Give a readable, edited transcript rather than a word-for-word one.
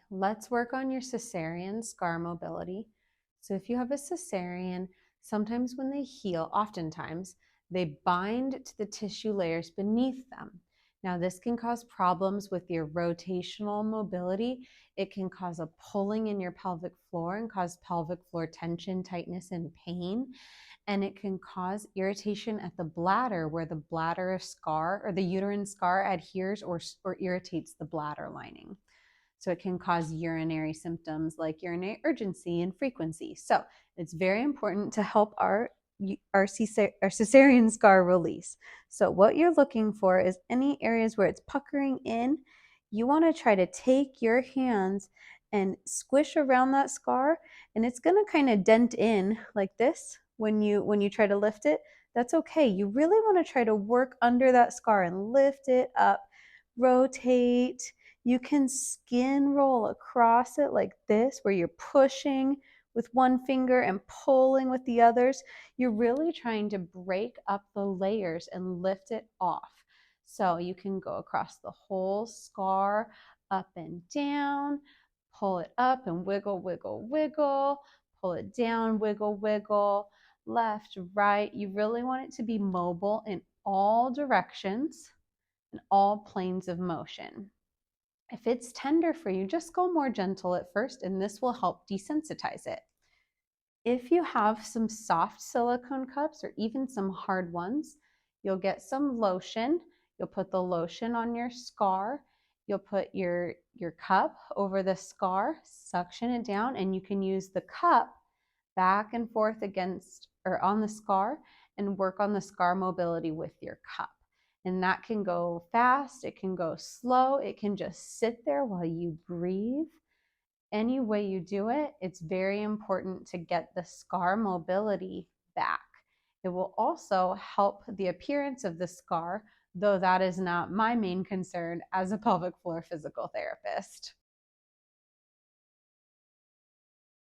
let's work on your Cesarian scar mobility. So if you have a Cesarian, sometimes when they heal, oftentimes, they bind to the tissue layers beneath them. Now, this can cause problems with your rotational mobility. It can cause a pulling in your pelvic floor and cause pelvic floor tension, tightness, and pain. And it can cause irritation at the bladder, where the bladder scar or the uterine scar adheres or irritates the bladder lining. So it can cause urinary symptoms like urinary urgency and frequency. So it's very important to help our cesarean scar release. So what you're looking for is any areas where it's puckering in. You want to try to take your hands and squish around that scar, and it's going to kind of dent in like this when you try to lift it. That's okay. You really want to try to work under that scar and lift it up, rotate. You can skin roll across it like this, where you're pushing with one finger and pulling with the others. You're really trying to break up the layers and lift it off. So you can go across the whole scar, up and down, pull it up and wiggle, wiggle, wiggle, pull it down, wiggle, wiggle, left, right. You really want it to be mobile in all directions and all planes of motion. If it's tender for you, just go more gentle at first, and this will help desensitize it. If you have some soft silicone cups or even some hard ones, you'll get some lotion. You'll put the lotion on your scar. You'll put your cup over the scar, suction it down, and you can use the cup back and forth against or on the scar and work on the scar mobility with your cup. And that can go fast, it can go slow, it can just sit there while you breathe. Any way you do it, it's very important to get the scar mobility back. It will also help the appearance of the scar, though that is not my main concern as a pelvic floor physical therapist.